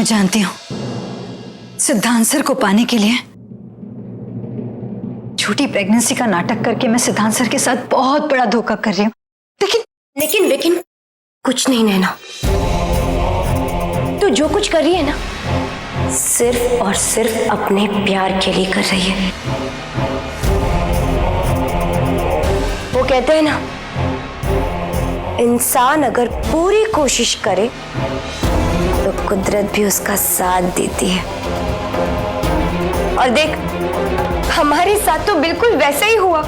जानती हूँ सिद्धांत सर को पाने के लिए छोटी प्रेगनेंसी का नाटक करके मैं सिद्धांत सर के साथ बहुत बड़ा धोखा कर रही हूँ। लेकिन कुछ नहीं नैना, तू जो कुछ कर रही है ना सिर्फ और सिर्फ अपने प्यार के लिए कर रही है। वो कहते हैं ना, इंसान अगर पूरी कोशिश करे तो कुदरत भी उसका साथ देती है। और देख, हमारे साथ तो बिल्कुल वैसा ही हुआ।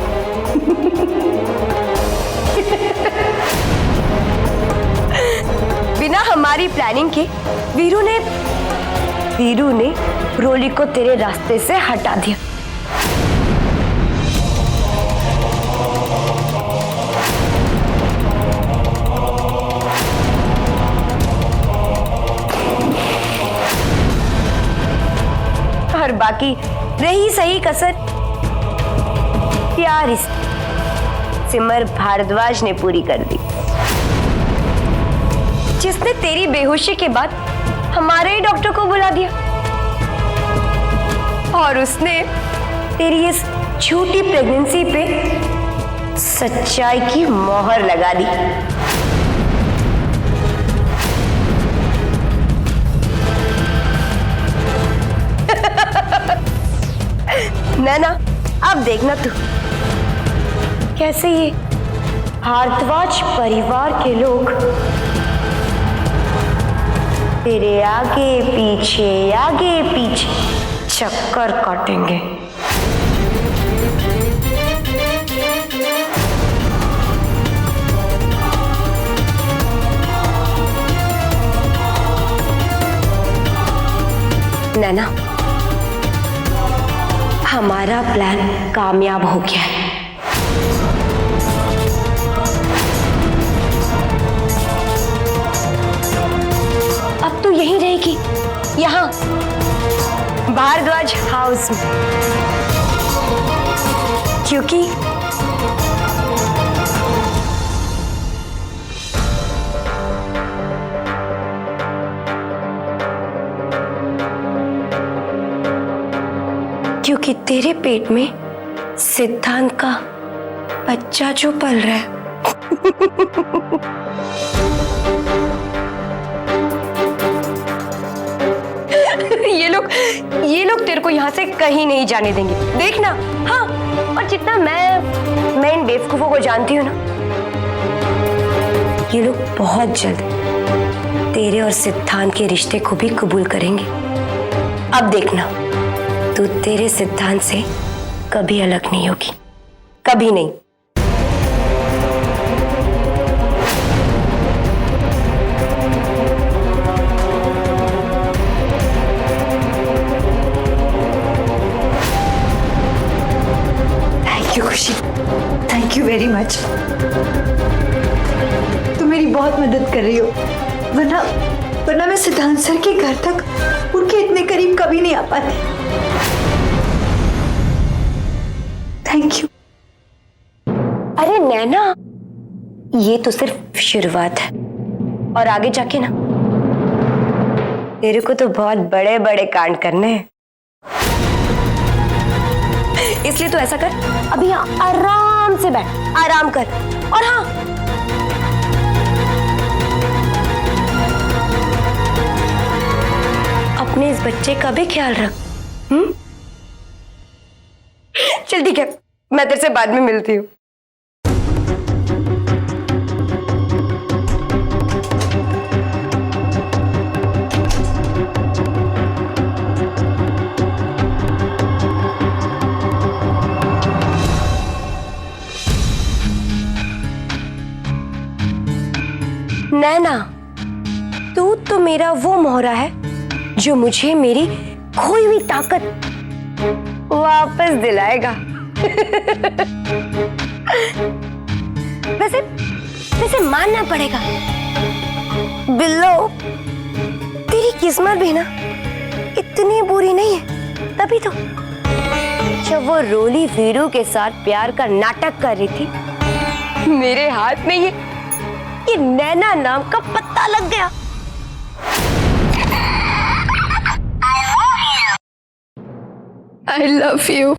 बिना हमारी प्लानिंग के वीरू ने रोली को तेरे रास्ते से हटा दिया। और बाकी रही सही कसर प्यार, इस सिमर भारद्वाज ने पूरी कर दी, जिसने तेरी बेहोशी के बाद हमारे ही डॉक्टर को बुला दिया और उसने तेरी इस झूठी प्रेगनेंसी पे सच्चाई की मोहर लगा दी। नैना, अब देखना तू कैसे ये भारद्वाज परिवार के लोग तेरे आगे पीछे चक्कर काटेंगे। नैना, हमारा प्लान कामयाब हो गया है। अब तू यहीं रहेगी, यहाँ भारद्वाज हाउस में, क्योंकि तेरे पेट में सिद्धांत का बच्चा जो पल रहा है। ये लोग तेरे को यहाँ से कहीं नहीं जाने देंगे, देखना। हाँ, और जितना मैं इन बेवकूफों को जानती हूँ ना, ये लोग बहुत जल्द तेरे और सिद्धांत के रिश्ते को भी कबूल करेंगे। अब देखना, तू तेरे सिद्धांत से कभी अलग नहीं होगी, कभी नहीं। थैंक यू खुशी, थैंक यू वेरी मच। तुम मेरी बहुत मदद कर रही हो, वरना मैं सिद्धांत सर के घर तक उनके इतने करीब कभी नहीं आ पाती। Thank you. अरे नैना, ये तो सिर्फ शुरुआत है, और आगे जाके ना तेरे को तो बहुत बड़े बड़े कांड करने हैं। इसलिए तो ऐसा कर, अभी आराम से बैठ, आराम कर। और हाँ, अपने इस बच्चे का भी ख्याल रख। चल ठीक है, मैं तेरे से बाद में मिलती हूँ। नैना, तू तो मेरा वो मोहरा है जो मुझे मेरी खोई हुई ताकत वापस दिलाएगा। वैसे मानना पड़ेगा बिल्लो, तेरी किस्मत भी ना इतनी बुरी नहीं है। तभी तो जब वो रोली वीरू के साथ प्यार का नाटक कर रही थी, मेरे हाथ में ये नैना नाम का पत्ता लग गया। I love you.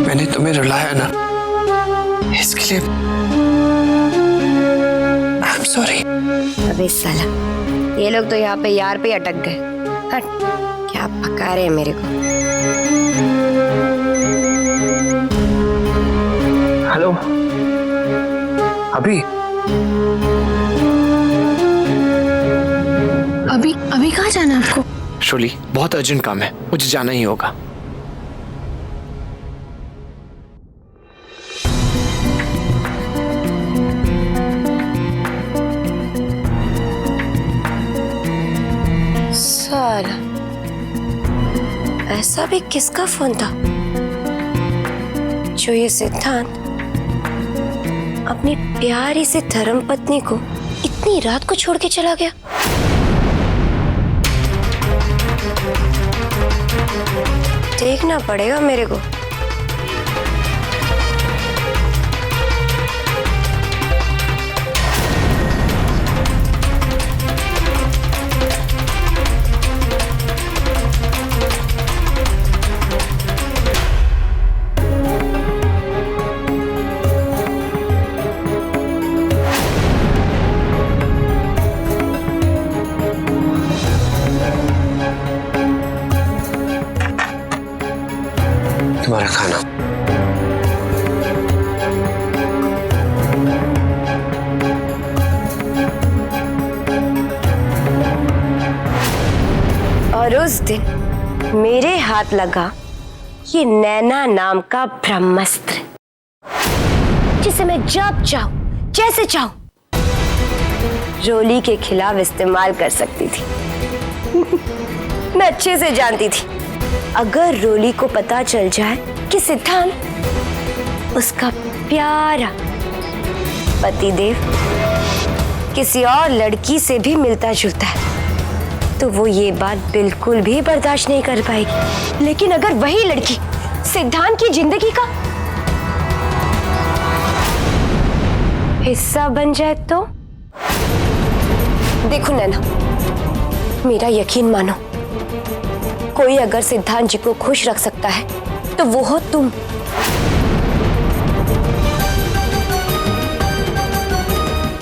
मैंने तुम्हें रुलाया ना, इसके लिए आई एम सॉरी। अबे साला, ये लोग तो यहाँ पे यार पे अटक गए। हट, क्या पका रहे हैं मेरे को। हेलो, अभी अभी कहाँ जाना आपको? शोली, बहुत अर्जेंट काम है, मुझे जाना ही होगा। साला, ऐसा भी किसका फोन था जो ये सिद्धांत अपनी प्यारी सी धर्मपत्नी को इतनी रात को छोड़ के चला गया? देखना पड़ेगा मेरे को। तुम्हारा खाना। और उस दिन मेरे हाथ लगा ये नैना नाम का ब्रह्मास्त्र, जिसे मैं जब चाहूं जैसे चाहूं रोली के खिलाफ इस्तेमाल कर सकती थी। मैं अच्छे से जानती थी, अगर रोली को पता चल जाए कि सिद्धांत उसका प्यारा पतिदेव किसी और लड़की से भी मिलता जुलता है, तो वो ये बात बिल्कुल भी बर्दाश्त नहीं कर पाएगी। लेकिन अगर वही लड़की सिद्धांत की जिंदगी का हिस्सा बन जाए तो? देखो नैना, मेरा यकीन मानो, कोई अगर सिद्धांत जी को खुश रख सकता है तो वो हो तुम।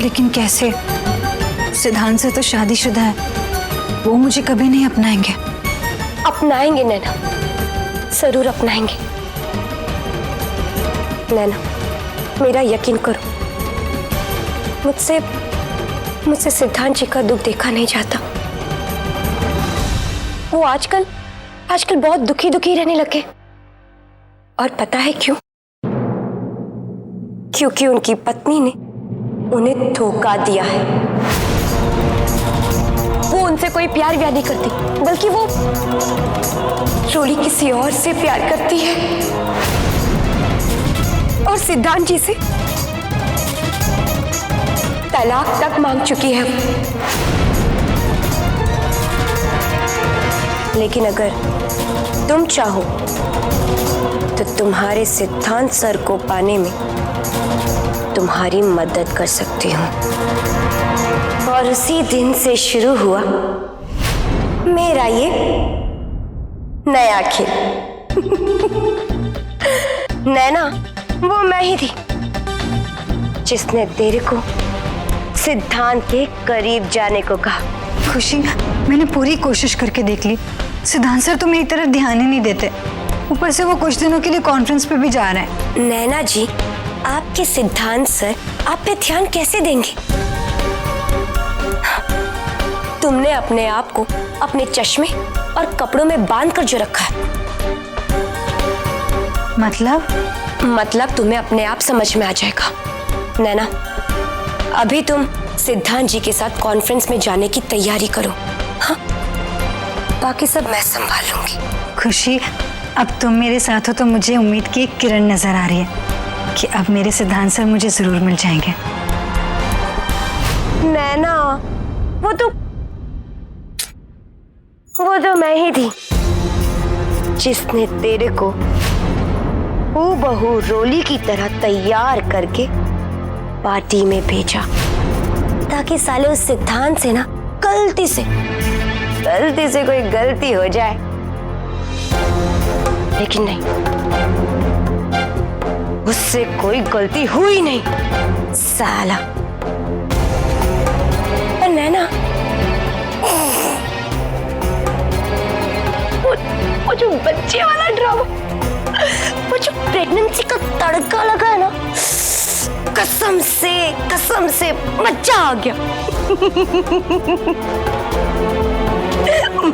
लेकिन कैसे? सिद्धांत से तो शादीशुदा है, वो मुझे कभी नहीं अपनाएंगे। अपनाएंगे नैना, जरूर अपनाएंगे। नैना, मेरा यकीन करो, मुझसे सिद्धांत जी का दुख देखा नहीं जाता। वो आजकल बहुत दुखी रहने लगे। और पता है क्यों? क्योंकि उनकी पत्नी ने उन्हें धोखा दिया है। वो उनसे कोई प्यार व्यार नहीं करती, बल्कि वो रोली किसी और से प्यार करती है और सिद्धांत जी से तलाक तक मांग चुकी है। लेकिन अगर तुम चाहो तो तुम्हारे सिद्धांत सर को पाने में तुम्हारी मदद कर सकती हूँ। और उसी दिन से शुरू हुआ मेरा ये नया खेल। नैना, वो मैं ही थी जिसने तेरे को सिद्धांत के करीब जाने को कहा। खुशी, मैंने पूरी कोशिश करके देख ली, सिद्धांत सर तो मेरी तरफ ध्यान ही नहीं देते। ऊपर से वो कुछ दिनों के लिए कॉन्फ्रेंस पे भी जा रहे हैं। नैना जी, आपके सिद्धांत सर आप पे ध्यान कैसे देंगे? तुमने अपने आप को अपने चश्मे और कपड़ों में बांधकर जो रखा है। मतलब तुम्हें अपने आप समझ में आ जाएगा। नैना, अभी तुम सिद्धांत जी के साथ कॉन्फ्रेंस में जाने की तैयारी करो। हाँ, बाकी सब मैं संभाल लूंगी। खुशी, अब तुम मेरे साथ हो तो मुझे उम्मीद की एक किरण नजर आ रही है कि अब मेरे सिद्धांत सर मुझे जरूर मिल जाएंगे। नैना, वो तो मैं ही थी जिसने तेरे को हूबहू रोली की तरह तैयार करके पार्टी में भेजा, ताकि साले उस सिद्धांत से ना गलती से कोई गलती हो जाए। लेकिन नहीं, उससे कोई गलती हुई नहीं साला। और नैना, वो जो बच्चे वाला ड्रामा, वो जो प्रेगनेंसी का तड़का लगा है ना, कसम से मजा आ गया।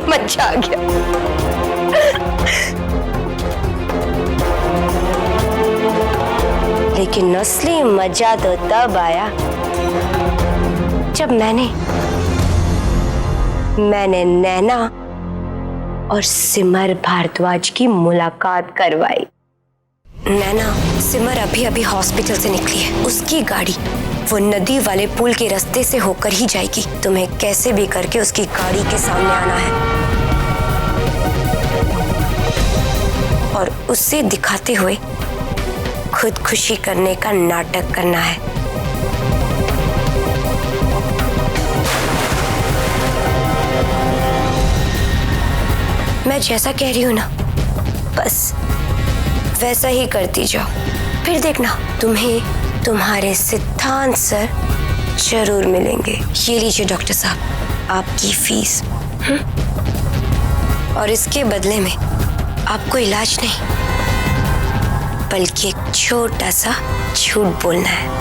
मजा आ गया। लेकिन असली मजा तो तब आया जब मैंने नैना और सिमर भारद्वाज की मुलाकात करवाई। नैना, सिमर अभी हॉस्पिटल से निकली है। उसकी गाड़ी वो नदी वाले पुल के रास्ते से होकर ही जाएगी। तुम्हें कैसे भी करके उसकी गाड़ी के सामने आना है और उसे दिखाते हुए खुदकुशी करने का नाटक करना है। मैं जैसा कह रही हूं ना, बस वैसा ही करती जाओ। फिर देखना, तुम्हें तुम्हारे सिद्धांत सर जरूर मिलेंगे। ये लीजिए डॉक्टर साहब, आपकी फीस। और इसके बदले में आपको इलाज नहीं, बल्कि एक छोटा सा झूठ बोलना है।